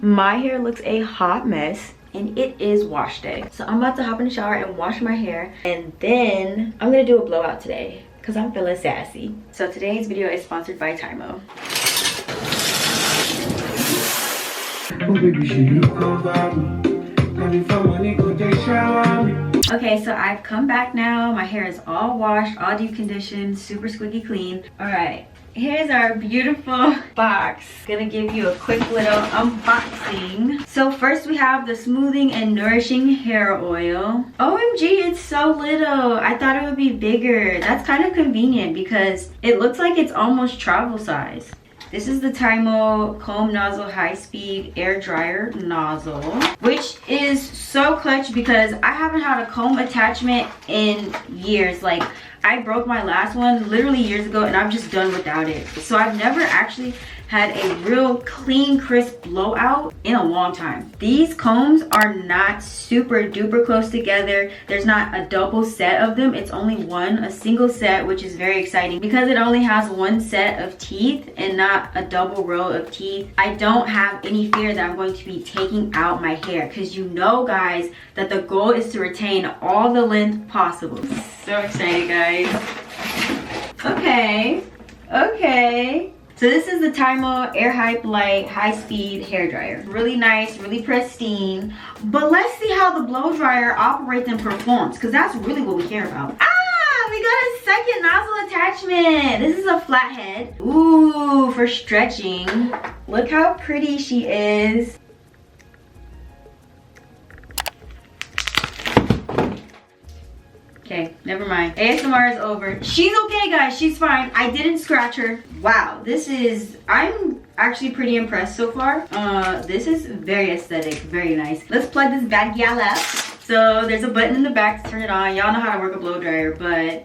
my hair looks a hot mess and it is wash day. So I'm about to hop in the shower and wash my hair, and then I'm gonna do a blowout today because I'm feeling sassy. So today's video is sponsored by TYMO. Okay, so I've come back now. My hair is all washed, all deep conditioned, super squeaky clean. All right, here's our beautiful box. Gonna give you a quick little unboxing. So first we have the smoothing and nourishing hair oil. OMG, it's so little. I thought it would be bigger. That's kind of convenient because it looks like it's almost travel size. This is the TYMO Comb Nozzle High Speed Air Dryer Nozzle, which is so clutch because I haven't had a comb attachment in years. Like, I broke my last one literally years ago and I'm just done without it. So I've never actually had a real clean, crisp blowout in a long time. These combs are not super duper close together. There's not a double set of them. It's only one, a single set, which is very exciting because it only has one set of teeth and not a double row of teeth. I don't have any fear that I'm going to be taking out my hair because you know, guys, that the goal is to retain all the length possible. So excited, guys. Okay. So this is the TYMO AIRHYPE LITE High Speed Hair Dryer. Really nice, really pristine. But let's see how the blow dryer operates and performs, because that's really what we care about. Ah, we got a second nozzle attachment. This is a flathead. Ooh, for stretching. Look how pretty she is. Okay, never mind. ASMR is over. She's okay, guys. She's fine. I didn't scratch her. Wow, I'm actually pretty impressed so far. This is very aesthetic, very nice. Let's plug this bad gal up. So there's a button in the back to turn it on. Y'all know how to work a blow dryer, but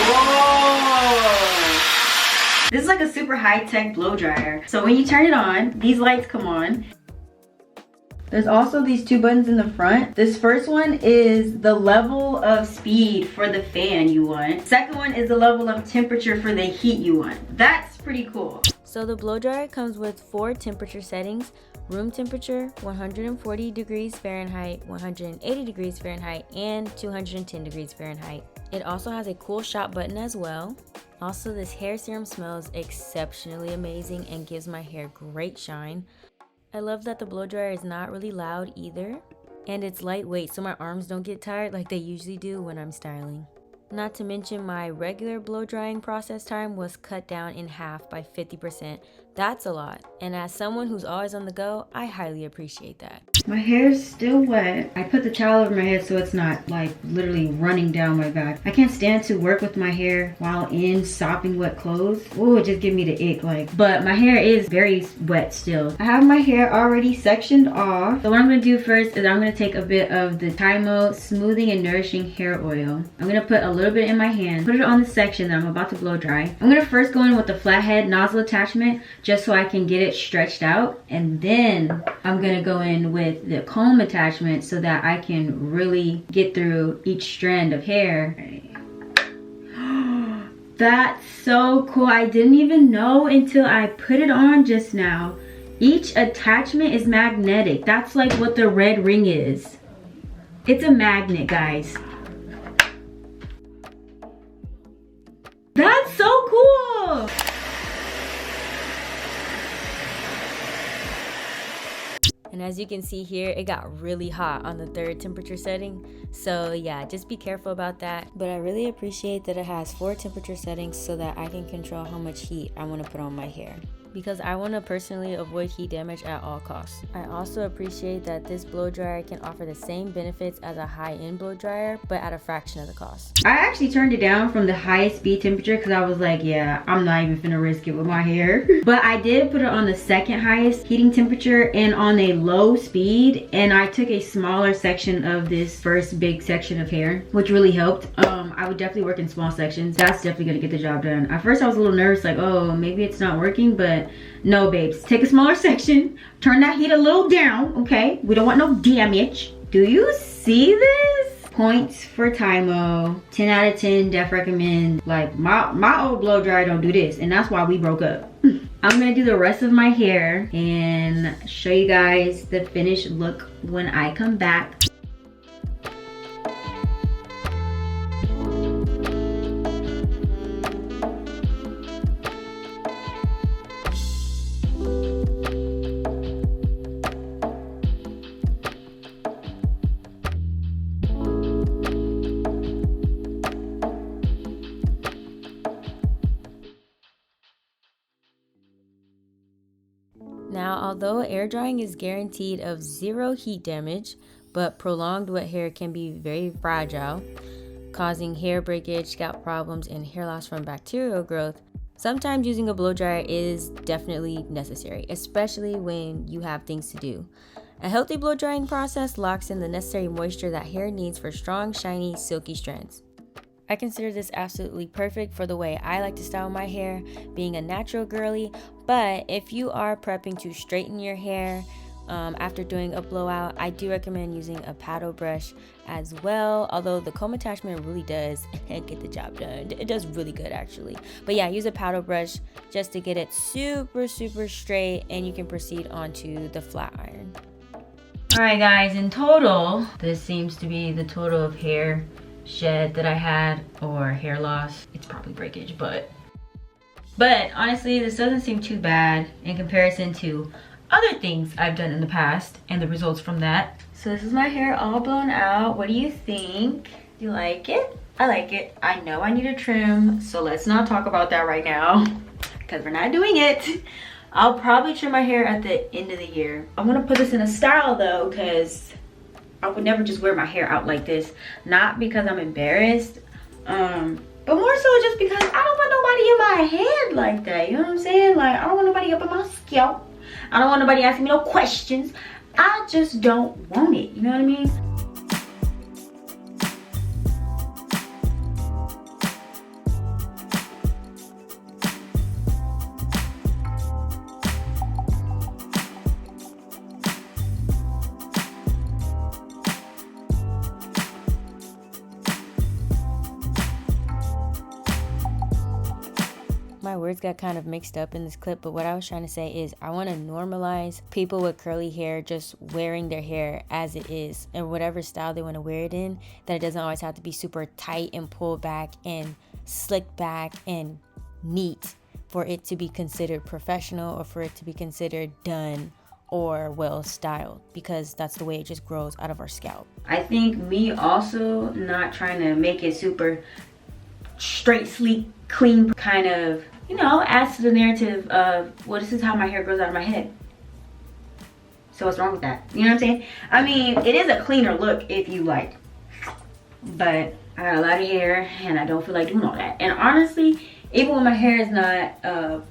whoa! This is like a super high-tech blow dryer. So when you turn it on, these lights come on. There's also these two buttons in the front. This first one is the level of speed for the fan you want. Second one is the level of temperature for the heat you want. That's pretty cool. So the blow dryer comes with 4 temperature settings: room temperature, 140 degrees Fahrenheit, 180 degrees Fahrenheit, and 210 degrees Fahrenheit. It also has a cool shot button as well. Also, this hair serum smells exceptionally amazing and gives my hair great shine. I love that the blow dryer is not really loud either, and it's lightweight so my arms don't get tired like they usually do when I'm styling. Not to mention, my regular blow drying process time was cut down in half by 50%. That's a lot, and as someone who's always on the go, I highly appreciate that. My hair's still wet. I put the towel over my head so it's not like literally running down my back. I can't stand to work with my hair while in sopping wet clothes. Ooh, it just gives me the ick, like. But my hair is very wet still. I have my hair already sectioned off. So what I'm gonna do first is I'm gonna take a bit of the TYMO Smoothing and Nourishing Hair Oil. I'm gonna put a little bit in my hand, put it on the section that I'm about to blow dry. I'm gonna first go in with the flathead nozzle attachment just so I can get it stretched out, and then I'm gonna go in with the comb attachment so that I can really get through each strand of hair. That's so cool. I didn't even know until I put it on just now. Each attachment is magnetic. That's like what the red ring is. It's a magnet, guys. That's so cool. And as you can see here, it got really hot on the 3rd temperature setting. So yeah, just be careful about that. But I really appreciate that it has 4 temperature settings so that I can control how much heat I want to put on my hair, because I want to personally avoid heat damage at all costs. I also appreciate that this blow dryer can offer the same benefits as a high-end blow dryer, but at a fraction of the cost. I actually turned it down from the highest speed temperature because I was like, yeah, I'm not even finna risk it with my hair. But I did put it on the 2nd highest heating temperature and on a low speed, and I took a smaller section of this first big section of hair, which really helped. I would definitely work in small sections. That's definitely gonna get the job done. At first I was a little nervous, like, oh, maybe it's not working, but no, babes. Take a smaller section, turn that heat a little down, okay? We don't want no damage. Do you see this? Points for TYMO. 10 out of 10, def recommend. Like, my old blow dryer don't do this, and that's why we broke up. I'm gonna do the rest of my hair and show you guys the finished look when I come back. Now, although air drying is guaranteed of zero heat damage, but prolonged wet hair can be very fragile, causing hair breakage, scalp problems, and hair loss from bacterial growth, sometimes using a blow dryer is definitely necessary, especially when you have things to do. A healthy blow drying process locks in the necessary moisture that hair needs for strong, shiny, silky strands. I consider this absolutely perfect for the way I like to style my hair, being a natural girly, but if you are prepping to straighten your hair after doing a blowout, I do recommend using a paddle brush as well, although the comb attachment really does get the job done. It does really good actually. But yeah, use a paddle brush just to get it super straight, and you can proceed onto the flat iron. Alright guys, in total, this seems to be the total of hair shed that I had, or hair loss. It's probably breakage, but honestly this doesn't seem too bad in comparison to other things I've done in the past and the results from that. So this is my hair all blown out. What do you think? You like it? I like it. I know I need a trim, so let's not talk about that right now because we're not doing it. I'll probably trim my hair at the end of the year. I'm gonna put this in a style though, because I would never just wear my hair out like this. Not because I'm embarrassed, but more so just because I don't want nobody in my head like that. You know what I'm saying? Like, I don't want nobody up in my scalp. I don't want nobody asking me no questions. I just don't want it. You know what I mean? My words got kind of mixed up in this clip, but what I was trying to say is I want to normalize people with curly hair just wearing their hair as it is, and whatever style they want to wear it in, that it doesn't always have to be super tight and pulled back and slicked back and neat for it to be considered professional or for it to be considered done or well styled, because that's the way it just grows out of our scalp. I think me also not trying to make it super straight, sleek, clean kind of, you know, adds to the narrative of, well, this is how my hair grows out of my head. So what's wrong with that? You know what I'm saying? I mean, it is a cleaner look if you like, but I got a lot of hair and I don't feel like doing all that. And honestly, even when my hair is not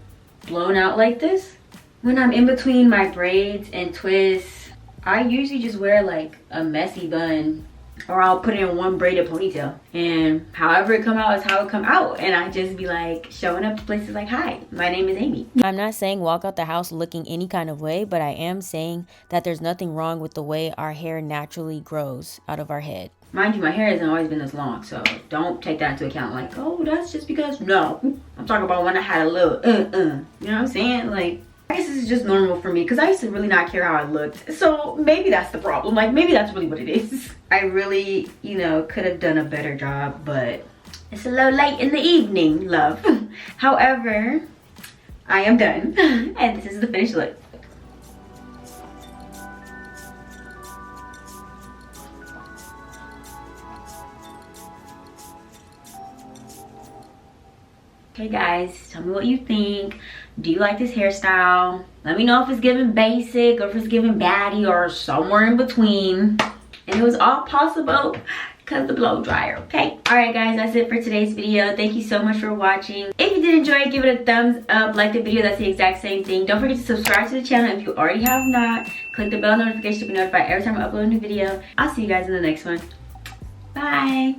blown out like this, when I'm in between my braids and twists, I usually just wear like a messy bun, or I'll put it in one braided ponytail, and however it come out is how it come out, and I just be like showing up to places like, hi, my name is Amy. I'm not saying walk out the house looking any kind of way, but I am saying that there's nothing wrong with the way our hair naturally grows out of our head. Mind you, my hair hasn't always been this long, so don't take that into account like, oh, that's just because. No, I'm talking about when I had a little you know what I'm saying? Like, I guess this is just normal for me because I used to really not care how I looked. So maybe that's the problem. Like, maybe that's really what it is. I really, you know, could have done a better job, but it's a little late in the evening, love. However, I am done, and this is the finished look. Okay guys, tell me what you think. Do you like this hairstyle? Let me know if it's giving basic or if it's giving baddie or somewhere in between. And it was all possible because the blow dryer, okay? Alright guys, that's it for today's video. Thank you so much for watching. If you did enjoy it, give it a thumbs up. Like the video, that's the exact same thing. Don't forget to subscribe to the channel if you already have not. Click the bell notification to be notified every time I upload a new video. I'll see you guys in the next one. Bye.